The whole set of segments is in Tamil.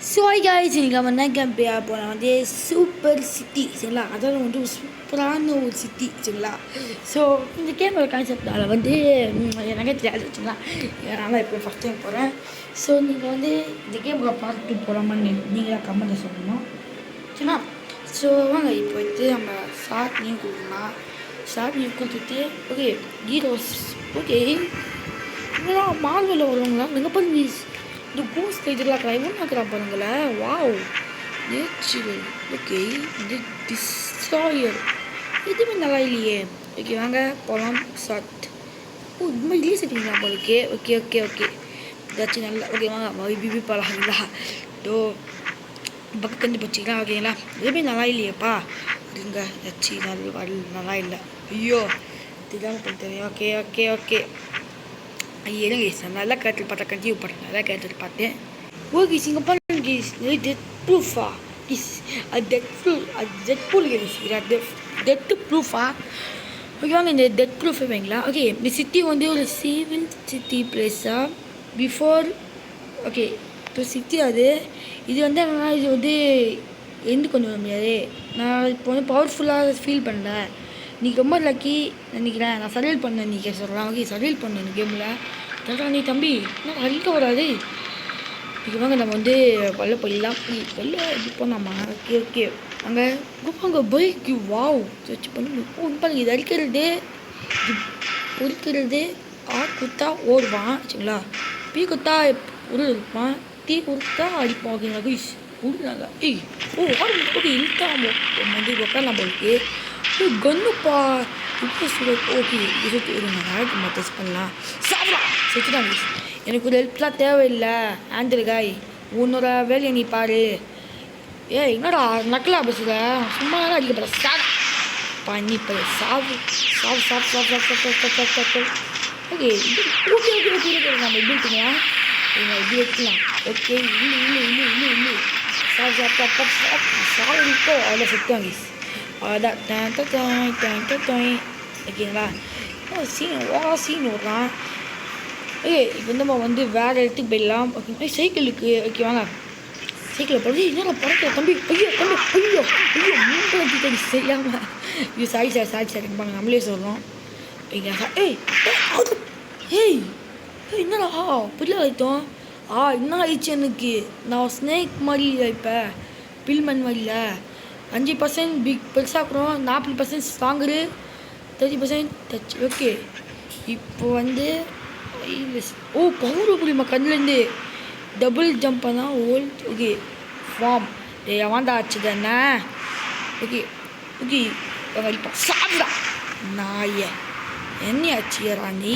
ஸோ guys இன்றைக்கி நம்ம என்ன கேம்பே போனால் வந்து சூப்பர் சிட்டி சரிங்களா, அதாவது வந்து ஒரு சூப்பரான ஒரு சிட்டி சரிங்களா. ஸோ இந்த கேமோட கான்செப்டால் வந்து எனக்கே தெரியாது வச்சுங்களா, நான் இப்போ ஃபஸ்ட் டைம் போகிறேன். ஸோ நீங்கள் வந்து இந்த கேமோட பார்த்து போகலாமான்னு நீங்களாக கமெண்ட்டை சொல்லணும் சரிங்களா. ஸோ வாங்க இப்போ வந்து நம்ம ஷார்ட் நேம் கொடுக்கலாம். ஷார்ட் நேம் கொடுத்துட்டு ஓகே ஹீரோஸ் ஓகே இதெல்லாம் மார்வலில் வருவாங்களா நீங்கள் பண்ணி இந்த கூஸ் இதெல்லாம் ட்ரைவன் ஆக்குறான் பாருங்களேன். வாவ் நேச்சுரல் ஓகே இது டிஸ்ட்ராயர் எதுவுமே நல்லா இல்லையே. ஓகே வாங்க போகலாம் ஷார்ட். ஓ இது மாதிரி ரிலீஸ் ஆகிட்டீங்களா போலுக்கே. ஓகே ஓகே ஓகே ஏதாச்சும் நல்லா ஓகே வாங்க பிபி பழங்களா டோ பக்கம் கண்டுபிடிச்சிக்கலாம் ஓகேங்களா. எதுவுமே நல்லா இல்லையேப்பா அதுங்க ஏதாச்சும் நல்லா இல்லை. ஐயோ தெரியாமல் பண்ணிட்டேன். ஓகே ஓகே ஓகே இருங்க நல்லா கேட்டு பார்த்தா கண்டினியூ பண்ணுறேன். நல்லா கேட்டு பார்த்தேன். ஓகே இங்கே பாருங்க டெத் ப்ரூஃபா இஸ் டெத் ப்ரூஃபா ஓகே வாங்க இந்த டெத் ப்ரூஃப் வைங்களா. ஓகே இந்த சிட்டி வந்து ஒரு சிவில் சிட்டி பிளேஸா பிஃபோர் ஓகே இப்போ சிட்டி அது இது வந்து என்னன்னா இது வந்து எந்த கொண்டு வர முடியாது. நான் இப்போ வந்து பவர்ஃபுல்லாக ஃபீல் பண்ணேன். நீ ரொம்ப லக்கி நினைக்கிறேன். நான் சர்வைல் பண்ணேன் நீ சொல்கிறேன். ஓகே சர்வைல் பண்ணேன் இந்த கேமில் தரா நீ தம்பி என்ன அழிக்க வராது. இது வாங்க நம்ம வந்து வெளில போயிடலாம். வெளில இது போனாமா ஓகே ஓகே அங்கே அங்கே பைக்கு வாவ் சர்ச் பண்ணி பாருங்க இது அடிக்கிறது இது பொறிக்கிறது குத்தா ஓடுவான் சரிங்களா. பீ குத்தா உரு இருப்பான் டீ கொடுத்தா அடிப்பான் ஓகேங்களா. குயிஸ் விடுறாங்க ஏய் ஓ ஓகே இழுத்தாமோ வந்து உட்காரலாம் போயிருக்கு. கன்னுப்பா இப்போ ஓகே இருபத்தி இருங்க நாளைக்கு நம்ம டெஸ்ட் பண்ணலாம். சாப்பிடலாம் செத்துட்டாங்க. எனக்கு ஒரு ஹெல்ப்லாம் தேவையில்லை ஆண்டர் காய் உன்னோட வேலையை நீ பாரு. ஏய் என்னடா நக்கலா பேசுகிற சும்மா தான் அடிக்கப்பட சாப் பண்ணி இப்போ சாவு சாவு சாப் சாப் சாப் சாப் சாப் சாப் சாப் okay okay okay okay okay நம்ம எப்படி இருக்குங்க எப்படி வைக்கலாம். ஓகே இல்லை இல்லை இல்லை இல்லை இல்லை சாப் சாப் சாப் சாப் சாப் சாவு இருக்கோ அதில் செத்துவாங்க. அதான் ஓகேங்களா. சீன் விட்றான். ஓகே இப்போ நம்ம வந்து வேறு இடத்துக்கு போயிடலாம். ஓகே சைக்கிளுக்கு ஓகே வாங்க சைக்கிளை போடுறது என்னடா பறக்கிற தம்பி. ஐயோ தம்பி ஐயோ ஐயோ மூன்று தம்பி செய்யாமல் ஐயோ சாரி சார் இருப்பாங்க நம்மளே சொல்கிறோம். ஓகேங்களா. ஏய் ஏய் என்னடா புரியல ஆயிட்டோம். என்ன ஆயிடுச்சு எனக்கு நான் ஸ்னேக் மாதிரி இல்லை இப்போ பில்மன் மாதிரில 5% பிக் பெருசாக்குறோம் 40% ஸ்ட்ராங்கரு 30% டச். ஓகே இப்போ வந்து ஓ பவர் புரியுமா கண்ணிலேருந்து டபுள் ஜம்ப் பண்ணால் ஓல்ட் ஓகே ஃபார்ம் எவாண்டா ஆச்சு தானே. ஓகே ஓகே இப்போ சாப்பிடா நாய என்ன ஆச்சு ராணி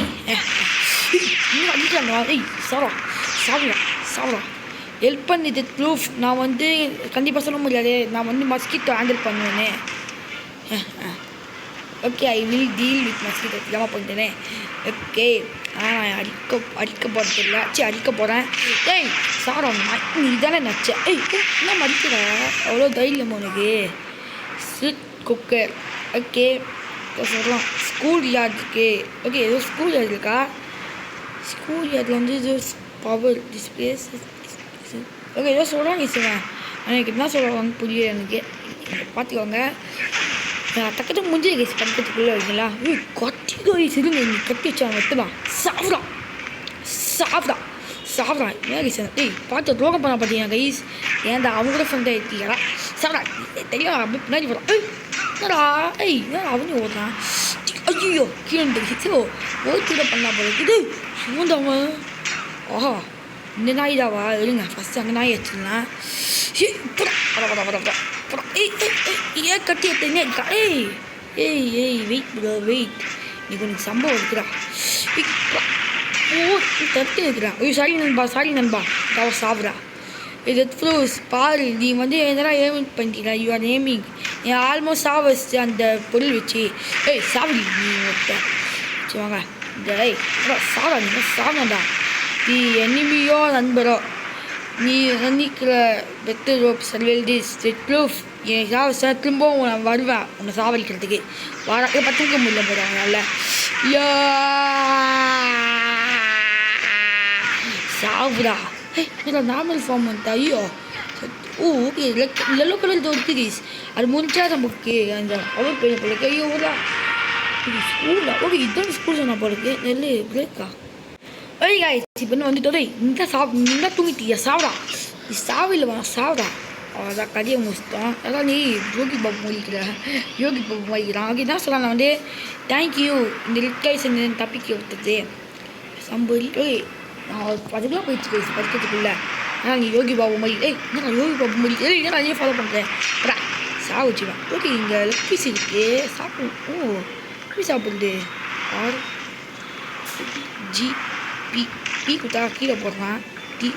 இன்னும் அடிக்கிறாங்க. ஏய் சாப்பிடா ஹெல்ப் பண்ணிது ப்ரூஃப். நான் வந்து கண்டிப்பாக சொல்ல முடியாது. நான் வந்து மஸ்கிட்டோ ஹேண்டில் பண்ணுவேனே. Okay I will deal with mosquito இல்லாமல் பண்ணிட்டேனே. ஓகே நான் அடிக்க போகிறது இல்லை அடிக்க போகிறேன். ஏய் சாரம் நீ தானே நச்ச. ஏய் என்ன மடிக்கிற அவ்வளோ தைரியம் உனக்கு. ஸ்விட் குக்கர் ஓகே சொல்லலாம். ஸ்கூல் யார்டுக்கு ஓகே ஏதோ ஸ்கூல் யார்டு இருக்கா. ஸ்கூல் யார்டில் வந்து இது பவர் டிஸ்பிளேஸ் ஓகே ஏதோ சொல்கிறாங்க சொல்லுவேன். எனக்கு என்ன சொல்லுவாங்க புரியல எனக்கு. பார்த்துக்கோங்க நான் டக்கத்துக்கு முடிஞ்சு கைஸ் பக்கத்துக்குள்ளே வைங்களா. கட்டி கைஸ் இருங்க நீ கட்டி வச்சாங்க எடுத்துலாம். சாப்பிட்றான் ஏன் கைஸ் ஏய் பார்த்து ரோகம் பண்ண பார்த்தீங்கன்னா கைஸ் ஏன்டா அவங்க கூட ஃப்ரெண்ட் ஆகிட்டீங்களா. சாப்பிடா தெரியும் அப்படி பின்னாடி போகிறான். ஏய் என்னடா என்னடா அவங்க ஓடுறான். ஐயோ கீழே ஒரு கூட பண்ணா போல இது சூழ்ந்தவங்க. ஆஹா இந்த நாய் தாவா இருங்க ஃபஸ்ட்டு அங்கே நாய் வச்சுருந்தேன். ஏன் கட்டி எடுத்தீங்க. ஏய் வெயிட் நீ கொஞ்சம் சம்பவம் இருக்குடா. தட்டி இருக்கிறான். ஐயோ சாரி நண்பா தவ சாப்பிட்றா. இது ப்ரூஸ் பாரு நீ வந்து எதனா ஏமிங் பண்ணிட்டீங்களா. யூ ஆர் நேமிங் நீ ஆல்மோஸ்ட் சாவச்சு அந்த பொருள் வச்சு. ஏய் சாப்பிடி நீ ஒருத்த சரி வாங்க இந்த சாவா நீங்கள் சாவண்டா. நீ எனிமியோ நண்பரோ நீ நினைக்கிற better rope சர்வேல் this with proof. எனக்கு சார் திரும்பவும் நான் வருவேன் உன்னை சாவடிக்கிறதுக்கு வர பத்துக்க முடியல போகிறாங்க நல்லா சாவுடா. இல்லை நார்மல் ஃபார்ம் வந்துட்டு ஐயோ ஓகே எல்லோ கலர் தோற்று கைஸ் அது முடிஞ்சா நமக்கு அந்த அவ்வளோ பெரிய பிள்ளைக்கு ஐயோ ஸ்கூலா ஓகே இதான் ஸ்கூல் சொன்னால் போலுக்கு நெல் பிரேக்கா ஓகே கைஸ் இப்போ வந்துட்டு இந்த தூங்கிட்டியா சாப்பிடா நீ சாவில்லை வேணாம் சாப்பிடா அதான் கதையை முடிச்சிட்டோம் அதான் நீ யோகி பாபு முடிக்கிறான் ஓகே தான் சொல்லலாம் நான் வந்து தேங்க்யூ இந்த ரிட்கைஸ் தப்பிக்க விட்டது சம்பளி ஓகே நான் அதுக்குலாம் போயிடுச்சு கைஸ் படிக்கிறதுக்குள்ள ஆனால் நீ யோகி பாபு மாதிரி என்னடா யோகி பாபு மாதிரி என்னடா அதே ஃபாலோ பண்ணுறேன் சாவிச்சுவேன் ஓகே இங்கே லெக் பீஸ் இருக்கு சாப்பிடும் எப்படி சாப்பிடுது ஆர் டீ கொடுத்தா கீழே போடுறான் டீ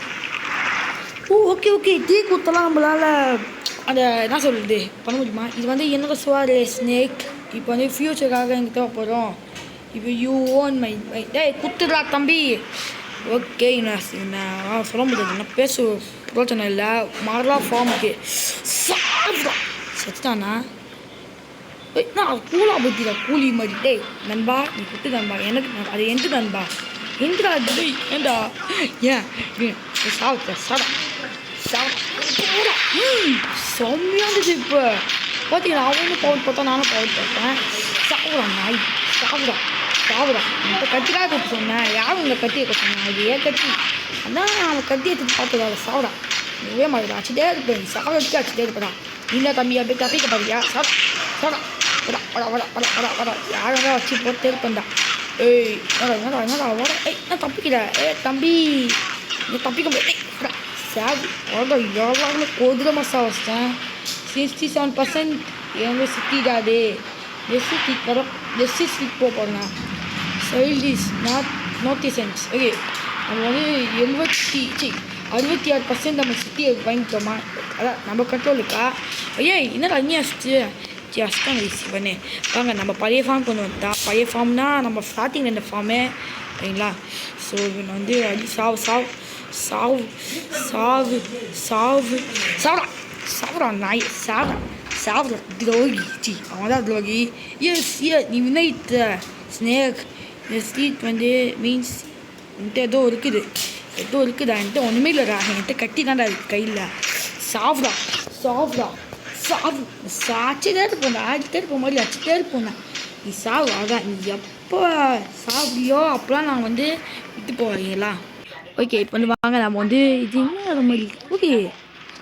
ஓகே டீ கொடுத்தலாம் நம்மளால் அந்த என்ன சொல்கிறது பண்ண முடியுமா இது வந்து என்னோட சுவாரு ஸ்னேக் இப்போ வந்து ஃப்யூச்சருக்காக எங்கே தேவைப்படும் இப்போ யூ ஓன் மை குத்துடா தம்பி ஓகே நான் சொல்ல முடியாது நான் பேச பிரோச்சனை இல்லை மாறலா ஃபார்முக்கு செத்துட்டானா நான் கூலா பற்றிடா கூலி மாதிரி நண்பா நீ குத்து நண்பா எனக்கு அது எந்த நண்பா எங்கடா ஏண்டா ஏன் சாப்பிட்டா செம்மையானது இப்போ பார்த்தீங்களா அவனும் பவுன் பார்த்தா நானும் பவுன் பார்த்தேன் சாப்பிட்றான் நாய் சாப்பிட்றான் இந்த கத்திக்காக கொடுத்து சொன்னேன் யாரும் இந்த கத்தியை கொடுத்தாங்க அது ஏன் கத்தி அதான் அவன் கத்தியை எடுத்து பார்த்ததால சாப்பிடான் இதுவே மாதிரி அச்சுட்டே இருப்பேன் சாப்பிட்றதுக்கு அச்சுட்டே இருப்பேன் இல்லை தம்பி அப்படியே தப்பிக்க பாருயா சாப்பிடா வர யாரும் வச்சு போட்டே இருப்பேன்டா என்னடா வர நான் தப்பிக்கிறேன் தம்பி நீ தப்பிக்க முடியாது சாவி எவ்வளோ கோதுரை மசா வச்சிட்டேன் 67% எங்கே சிட்டிடாது எஸ்சி ஸ்லிப் போகிறேன் child is not sense okay நம்ம வந்து 66% நம்ம சிட்டியை வாங்கிட்டோமா அதான் நம்ம கண்ட்ரோலுக்கா என்னடா அந்நியாச்சு அஸ்தான் பண்ணு வாங்க நம்ம பழைய ஃபார்ம் கொண்டு வந்தா பழைய ஃபார்ம்னா நம்ம ஸ்டார்டிங்கில் இந்த ஃபார்மே சரிங்களா ஸோ இவன் வந்து அடி சாவுடா நாய் சாவுடா துரோகி அவன் தான் துரோகி நீ வினைத்த ஸ்னேக் இந்த ஸ்ட்ரீட் வந்து மீன்ஸ் என்கிட்ட ஏதோ இருக்குதா என்கிட்ட ஒன்றுமே இல்லைடா என்கிட்ட கட்டி தான்டா இருக்கு கையில் சாவுடா அச்சுட்டே இருப்போம்டா மாதிரி அச்சுட்டே இருப்போம்டா நீ சாவு அதான் நீ எப்போ சாப்பிடியோ அப்போலாம் நான் வந்து விட்டு போவீங்களா ஓகே இப்போ வந்து வாங்க நம்ம வந்து இது என்ன மாதிரி ஓகே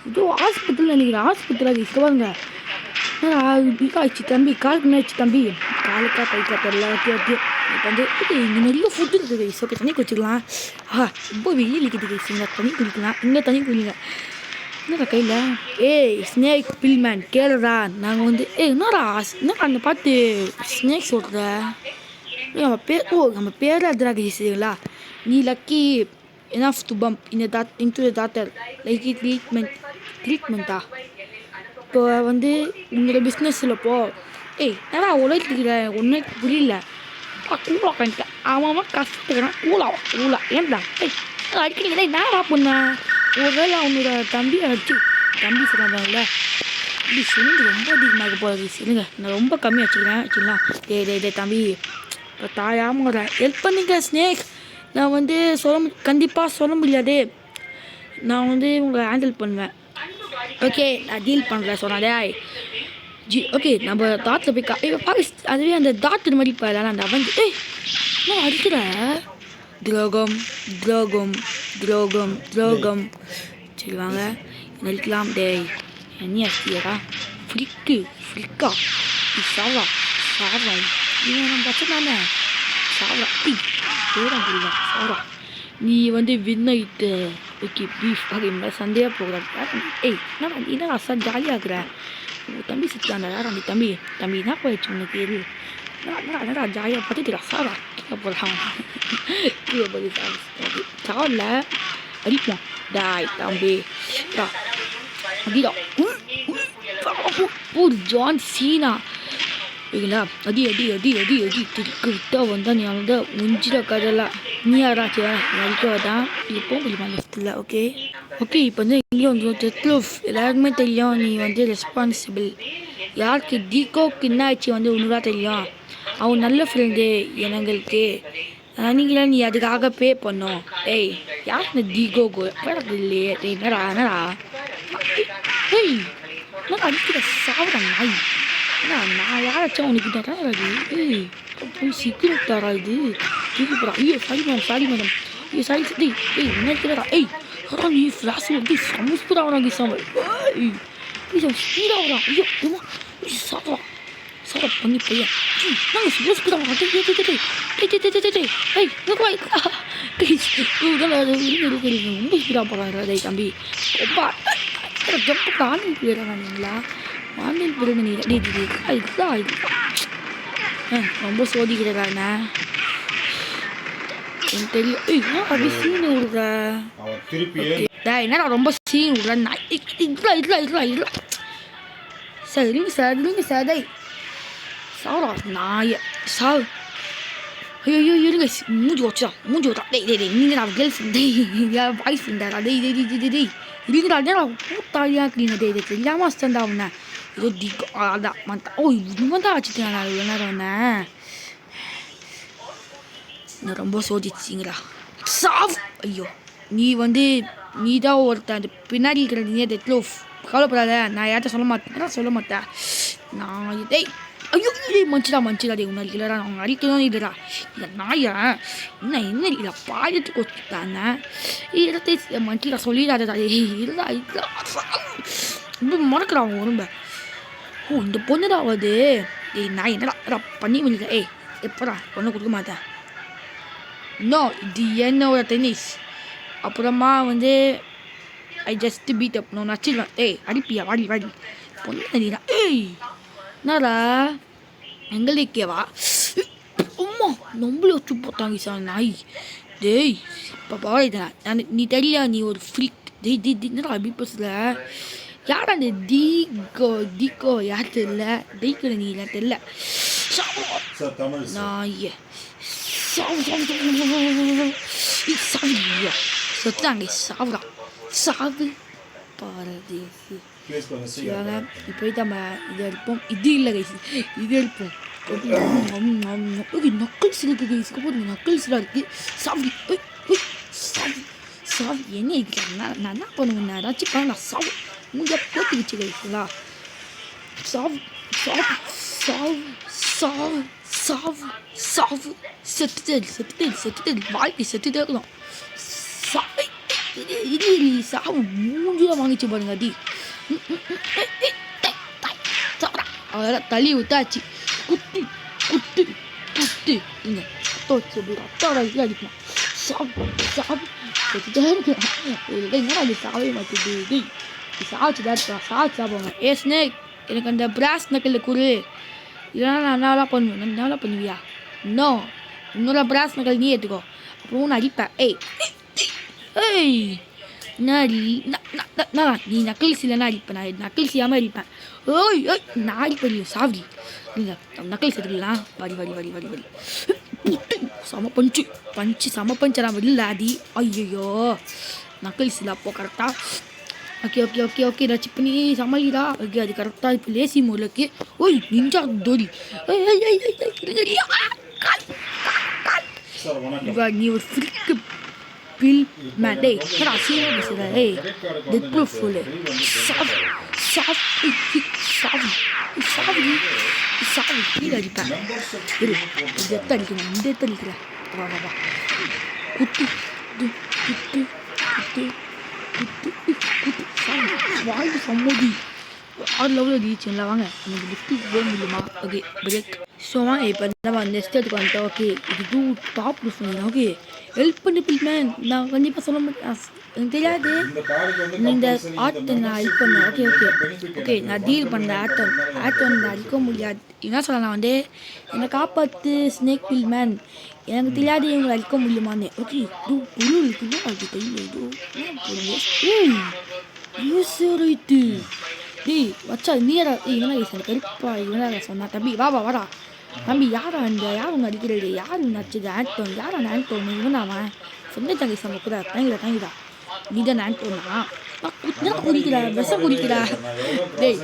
இதோ ஹாஸ்பிட்டல் நினைக்கிறேன் ஹாஸ்பிட்டலாக இருக்க பாருங்க ஆச்சு தம்பி காலுக்கு என்ன ஆச்சு தம்பி காலுக்கா கைக்கா தெரியல ஓகே இப்போ வந்து ஓகே இங்கே நிறைய ஃபுட்டு இருக்குது கைஸ் ஓகே தண்ணி குடிச்சிக்கலாம் ரொம்ப வெயில் இருக்குது கைஸ் இங்கே தண்ணி குடிக்கலாம் இங்கே தண்ணி குடிங்க என்னடா கையில் ஸ்னேக் பில்மேன் கேளுடா நாங்கள் வந்து என்னடா அந்த பார்த்து ஸ்னேக் சொல்கிற நம்ம பேர் அதுடா கைஸுங்களா நீ lucky enough to bump into the daughter like ட்ரீட்மெண்ட்டா இப்போ வந்து உங்களோட பிஸ்னஸில் என்னடா உழைத்துக்கிற ஒன்றும் புரியல கூலா பண்ணிட்டேன் அவன் கஷ்டத்துக்கிறான் கூலா ஏன்டா அடிக்கிறீங்களே என்னடா பண்ண ஒருவேளை அவனோட தம்பி சொன்னாங்கல்ல இப்படி சிலிண்டு ரொம்ப அதிகமாக போகுது சரிங்க நான் ரொம்ப கம்மியாக வச்சுக்கலாம் டே தம்பி இப்போ தாயாம ஹெல்ப் பண்ணிக்க ஸ்னேக் நான் வந்து கண்டிப்பாக சொல்ல முடியாது நான் வந்து உங்களை ஹேண்டில் பண்ணுவேன் ஓகே நான் டீல் பண்ணுறேன் சொன்னாலே ஓகே நம்ம தாத்தில் போய் அதுவே அந்த டாக்டர் மாதிரி போயிடலாம் அந்த அவன் நான் அடிக்கிற துரோகம் சரி வாங்க நடிக்கலாம் டேய் என்ன அடிக்கிறா ஃப்ளிக்கா சாவா இவன் நம்ம பச்சை சாவா சாவா நீ வந்து வின்னாயிட்டு ஓகே பீஃப் அப்படின்னா சந்தையாக போகிறாரு என்ன அசா ஜாலியாக இருக்கிற தம்பி சுத்தாண்டா அந்த தம்பி என்ன போயிடுச்சு உனக்கு எது என்னடா ஜாலியாக பார்த்துட்டு ரசாடா கீழே போகலாம் கீழே போய் சாவல அடிப்போம் டாய் தம்பி அடிடா ஜான் சீனா ஓகேங்களா அடி திருக்கிட்ட வந்தால் நீ வந்து முஞ்சிட கதெல்லாம் நீ யாராச்சு வலிக்க தான் இது போக முடியுமா லெஃப்ட்டில் ஓகே இப்போ வந்து இங்கேயும் வந்து டெத்லூஃப் எல்லாருக்குமே தெரியும் நீ வந்து ரெஸ்பான்சிபிள் யாருக்கு டீகோக்கு என்ன ஆச்சு வந்து ஒன்றுதான் தெரியும் அவன் நல்ல ஃப்ரெண்டு எங்களுக்கு நீங்களே நீ அதுக்காக பே பண்ணோம். ஏய் யார் இந்த டிகோகோ வேறு இல்லையே. டேய் என்னடா ஏய் நான் அடிக்கிற சாப்பிட நாய் நான் யாராச்சும் உனக்கு தரா இது. ஏய் போய் சீக்கிரம் தரா இது போகிறா. ஐயோ சாரி மேடம் ஐயோ சாரி டேய் ஏய் என்ன இருக்கிறா. ஏய் அதான் நீ ஃப்ளாஷ் வந்து சமஸ்பூரா வராங்க சாமல். ஏய் ஸ்பீடாக வரான். ஐயோ ஏமா சாப்பிட்றான் சாப்பிட பண்ணி பையன் நாங்கள் சமஸ்பூரா வரோம். ஏய் ரொம்ப ஸ்பீடாக போகிறாங்க. டேய் தம்பி ரொம்ப ஜம்ப் ஆன்லைன் பீரியடாக நீங்களா ஆன்லைன் பீரியட் நீங்கள் இதுதான் ரொம்ப சோதிக்கிறதாண்ணா எனக்கு தெரியும். ஏய் அப்படி சீன் விடுற என்னடா ரொம்ப சீன் விடுற இல்லை சரிங்க சார் டேய் சாவரா நாய சாவு. ஐயோ இருங்க மூஞ்சி வச்சா டேய் நீங்கள் நான் கேர்ள்ஸ் டேய் பாய்ஸ் இருந்தாரா டேய் இருக்குடா கூத்தாடியாக இருக்கிறீங்க. டேய் இது தெரியாமல் வச்சுட்டா உன்ன ஏதோ டிகோ அதான் மற்ற ஓ இவன் தான் வச்சுட்டேன் நான் இவ்வளோ நேரம் உன்ன நான் ரொம்ப சோதிச்சிங்களா சாவ். ஐயோ நீ தான் ஒருத்தன் அந்த பின்னாடி இருக்கிற நீ டெட்லோ கவலைப்படாத. நான் யார்கிட்ட சொல்ல மாட்டேன் நான் டேய் ஐயோ மஞ்சிடா டே உன்னை இல்லைடா அவங்க அடிக்கணும் இல்லைடா இல்லை நாயா என்ன இல்லை பாயத்துக்கு வச்சுட்டாங்க இடத்தை மஞ்சிடா சொல்லிடாதடா. இல்லை ரொம்ப மறக்கிறான் அவங்க உடம்ப. ஓ இந்த பொண்ணுடாவது ஏய் நான் என்னடா பண்ணி முடியல. ஏய் எப்படா பொண்ணை கொடுக்க மாட்டேன். இன்னும் இது என்னோட டென்னிஸ். அப்புறமா வந்து ஐ ஜஸ்ட் பீட் அப் நான் நச்சிடுவேன். ஏய் அடிப்பியா வாடி பொண்ணு நீடா. ஏய் என்னடா எங்களுக்கேவா அம்மா நம்மளே வச்சு போட்டாங்க சார் நாய். டேய் இப்போ பாருடா நீ தெரியல நீ ஒரு ஃப்ரீக். டேய் என்னடா அபிபஸில் யாரா அந்த டிகோ யார் தெரியல டெய்க்கிற நீ இல்லை தெரியல நாய் சொத்தாங்க சாவு பாரதேசி. இப்போ நம்ம இது எடுப்போம். இது இல்லை கைஸ் இது எடுப்போம். நக்கல்ஸ் இருக்கு கைஸ்க்கு போது நக்கல்ஸ்லாம் இருக்குது. சாவி என்ன இருக்கிறேன் நான் என்ன பண்ணுவேன். நான் ஏதாச்சும் பண்ணலாம் சாவு மூஞ்சா போட்டு வச்சு கைஸ்ங்களா. சாவு செத்துட்டு வாழ்க்கை செத்துட்டே இருக்கலாம். சாவு மூஞ்சியாக வாங்கிச்சு பாருங்க. அடி அதெல்லாம் தள்ளி விட்டாச்சு. குத்து இங்கே அத்தோட அடிக்கலாம். சாவு செத்துட்டே இருக்கலாம். என்னடா அது சாவே மாட்டேது. சாவிச்சுதான் இருக்கலாம். சாப்பிடுவாங்க. ஏ ஸ்னேக் எனக்கு அந்த பிராஸ் நக்கலில் கூறு இல்லைனா நான் நல்லா பண்ணுவேன். நல்லா பண்ணுவியா? இன்னும் இன்னொரு பிராஸ் நக்கல் நீ ஏற்றுக்கோ அப்புறம் நான் அடிப்பேன். ஏய் நீ நக்கல்ஸ் இல்லைன்னா அடிப்பேன். நான் நக்கல்ஸ் செய்யாமல் அடிப்பேன். நான் அடிப்பேன் சாவி இல்லை நக்கல்ஸ் எடுக்கலாம். வரி செம பஞ்சு நான் வெளியில் ஆடி. ஐயோ நக்கல்ஸ் இல்லை அப்போ கரெக்டாக ஓகே ரச்சு பண்ணி சமாளிடா. ஓகே அது கரெக்டாக இப்போ லேசி மூலக்கு. ஓய் நிஞ்சா தோடி நீ ஒரு ஃப்ரிக்கு பில் மேன். டேய் என்னடா சீரியஸாக பேசுகிற. ஏய் டெட்லோ ஃபுல்லு சாவி கீழே அடிப்பேன். இரு இந்த இடத்த அடிக்கிறேன். வா குத்து வாழ்ந்து சம்மதி 6 லெவலில் ரீச்சுங்களா. வாங்க எனக்கு லிஃப்ட்டுக்கு போக முடியுமா? Okay break. ஸோ வாங்க இப்போ நம்ம நெக்ஸ்ட் எடுத்துக்கு வந்துட்டோம். ஓகே இது டாப் யூஸ் பண்ணிடுறேன். ஓகே ஹெல்ப் பண்ணி பில்மேன் நான் கண்டிப்பாக சொல்ல மாட்டேன். எனக்கு தெரியாது இந்த ஆர்ட் நான் ஹெல்ப் பண்ணேன். ஓகே நான் டீல் பண்ணேன். ஆர்ட் வந்து அடிக்க முடியாது. என்ன சொல்லலாம் வந்து என்னை காப்பாற்று ஸ்னேக் பில்மேன். எனக்கு தெரியாது இவங்களை அழிக்க முடியுமான்னு. ஓகே பொருள் இருக்குன்னா அது கையில் ரைட்டு. டேய் வச்சா நீரா இவனா கருப்பா இவனா சொன்னா. தம்பி வாடா தம்பி யாரா ஒன்று அடிக்கிறது யார் ஒன்று அடிச்சது ஆண்டோன் யாரா ஆண்டோன் இவனாவன் சொன்ன தங்கி சம கூட தாங்கிடா நீ தான் ஆண்டோனா குடிக்கிறா விஷம் குடிக்கிறா. டேய்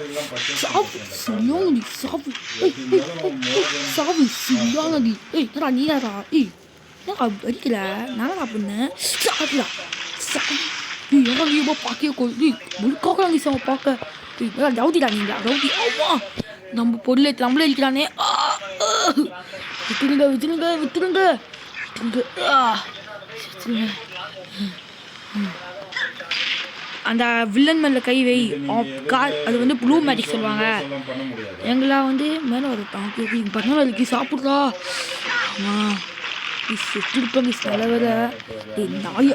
சாவு சரியானடி. ஏய் நீராடா. அடிக்கல நான் அப்படின்னு சாப்பிடலாம் எவ்வளோ பார்க்க முழுக்காக்குறாங்க சார் பார்க்க ரவுதிடா நீங்களா ரவுதி ஆமா நம்ம பொருளை நம்மளே அடிக்கிறானே விட்டுருங்க விட்டுருங்க விட்டுருங்க விட்டுருங்க அந்த வில்லன் மேலே கை வை அது வந்து ப்ளூ மேஜிக் சொல்லுவாங்க எங்களா வந்து மேலே வரட்டான் பண்ண வரைக்கும் சாப்பிட்றா ஆமாம் செத்துருப்பாங்க செலவர நாய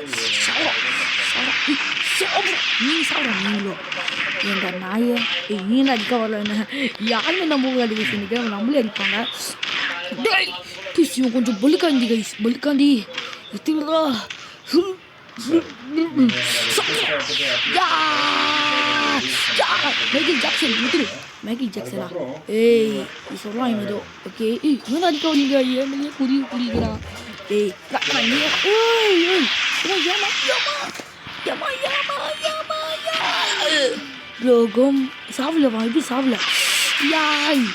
நீங்கள் சாப்பிட்றா நீங்களோ எங்க நாயை நீங்களும் அடிக்க வரல என்ன யாருமே நம்ம அடிக்க செஞ்சுட்டு நம்மளே அடிப்பாங்க இவன் கொஞ்சம் பலுக்காண்டி கைஸ் பலுக்காண்டி எத்துக்கிறா மைக்கேல் ஜாக்சன் விட்டுரு மைக்கேல் ஜாக்சனா ஏய் நீ சொல்லலாம் ஏதோ ஓகே இவன் அடிக்க வரீங்க ஏன் புரியுகிறான் ஏய் ரோகம் சாவல வா இப்படி சாவல யாய்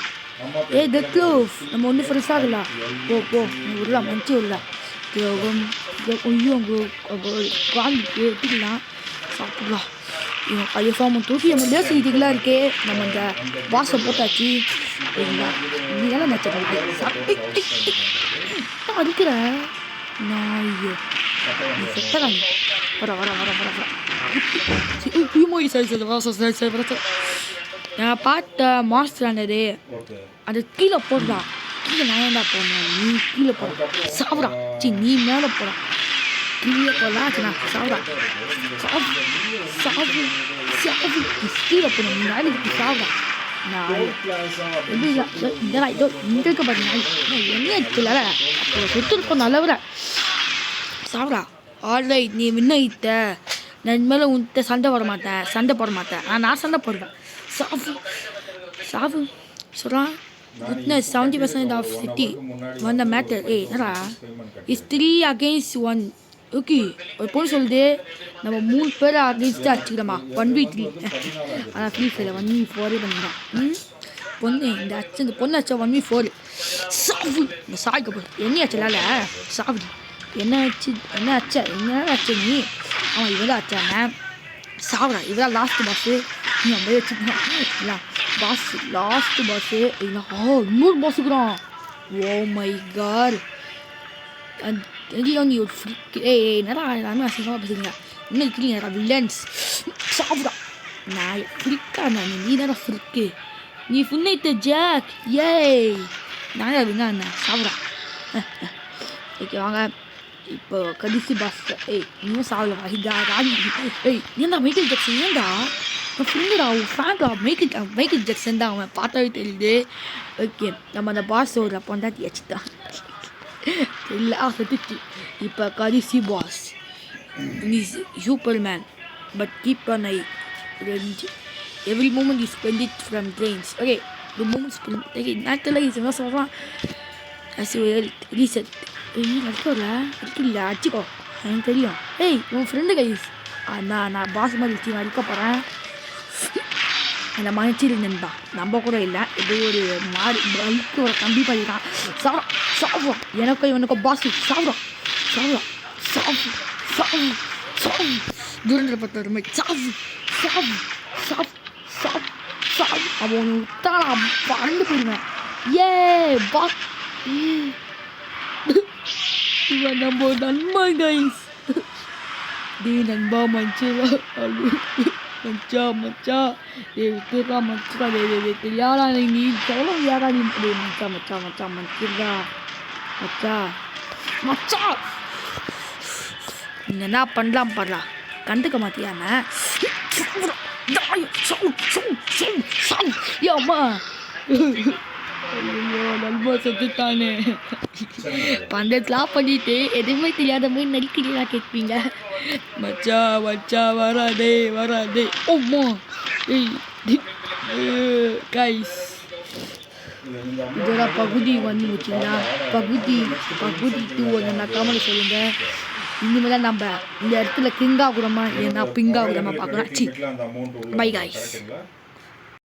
ஏ டெக்லோஃப் நம்ம ஒன்றும் ஃப்ரெஷ் ஆகலாம் போ நீ விடலாம் மனுச்சு விடலாம் ரோகம் ஐயோ காலிக்கு எடுத்துக்கலாம் சாப்பிடலாம் ஐயோ ஃபார்ம் தூக்கி நம்ம டேஸ் இதுக்கெல்லாம் இருக்கே நம்ம இந்த வாசை போட்டாச்சு நீ தானே நச்சு அடிக்கிற நான் நீ செத்தடா நீ வர நான் பார்த்த மாஸ்டர் ஆனது அது கீழே போடுறா கீழே நான் ஏன்டா போடணும் நீ கீழே போட சாப்பிடா நீ மேலே போடா கீழே போடலாம் நான் சாப்பிடா சாப்பிடு கீழே போடணும் நீ நாளைக்கு சாப்பிடா நான் இதோ இங்கே இருக்க பாருங்க என்ன இருக்குல்ல அப்போ சொத்து இருப்போம் நல்லவர சாப்பிடா ஆல்ரைட் நீ விண்ணயித்த நான் இனிமேல் உன்கிட்ட சண்டை போட மாட்டேன் நான் சண்டை போடுவேன் சாஃபு சொல்கிறான் விட்னஸ் 70% ஆஃப் சிட்டி வந்த மேட்டர் என்னடா இஸ் 3 against 1 ஓகே ஒரு பொண்ணு சொல்லுது நம்ம 3 பேர் அகேன்ஸ்ட்டு அடிச்சுக்கிறோமா 1v3 ஆனால் ஃப்ரீ ஃபயர் 1v4 பண்ணிக்கலாம் பொண்ணு இந்த பொண்ணு அச்சா 1v4 சாஃபு இந்த சாய்க்க போய் என்ன ஆச்சுலால சாப்பிடு என்ன ஆச்சு நீ அவன் இவன் தான் ஆச்சாங்க சாப்பிட்றா இதுதான் லாஸ்ட்டு பாஸு நீ அப்படியே வச்சுக்கலாம் இல்லை லாஸ்ட்டு பாஸு இல்லை இன்னொரு பாஸுக்குறான் ஓ மை காட் நீ ஒரு ஃப்ரிக்கு என்னடா எல்லாமே அசிங்கமாக பேசுங்க இன்னும் இருக்கிறீங்க வில்லன்ஸ் சாப்பிட்றா நான் ஃப்ரிக்கா நீ தானே ஃப்ரிக்கு நீ புன்னைத்த ஜாக் ஏய் நானே அப்படிங்க அண்ணா சாப்பிட்றா ஓகே வாங்க இப்போ கடைசி பாஸ் இன்னும் சாப்பிடலாம் ராணி ஏன்டா மைக்கேல் ஜாக்சன் ஏன்டா நான் ஃப்ரெண்டுடா அவன் ஃபேன்டா மைக்கேல் ஜாக்சன் தான் அவன் பார்த்தாவே தெரியுது ஓகே நம்ம அந்த பாஸோட பொண்டாட்டி வச்சுதான் இல்லை செத்துச்சு இப்போ கடைசி boss superman but keep on I every moment you spend it from trains okay the moments நேரத்தில் என்ன சொல்கிறான் ரீசெட் அடிக்கல அடிச்சுக்கோ எனக்கு தெரியும் உன் ஃப்ரெண்டு கைஸ் நான் பாஸ் மாதிரி வச்சு நான் அடிக்க போகிறேன் அந்த மனுச்சிருந்தா நம்ம கூட இல்லை இது ஒரு மாடு பல்க்கு ஒரு கம்பி பண்ணிட்டான் சாப்பிடும் எனக்கும் பாஸ் சாப்பிடும் துரந்திர பத்து மாதிரி சாப்பிடு அவன் விட்டான் பறந்து போயிடுவேன் பாஸ் இவன் நம்ம நண்பன் கைஸ் நண்பா மச்சா விட்டுறா மச்சா யாரா நீ சொல்ல யாரா நீ மச்சா என்ன பண்ணலாம் பாடலா கண்டுக்க மாட்டியாண்ணா ஏம்மா ஐயோ நண்பா செத்துட்டானே பந்தத்துலாம் பண்ணிட்டு எதுவுமே தெரியாத மாதிரி நடிக்கிறீங்களா கேட்பீங்க மச்சா வராதே ஓம்மா கைஸ் இதோட பகுதி 1 முடிச்சுங்களா பகுதி 2 நான் கமெண்ட் சொல்லுங்க இனிமேல் நம்ம இந்த இடத்துல கிங்காகுறமா ஏன்னா பிங்காகுறமா பார்க்கலாம் பை கைஸ்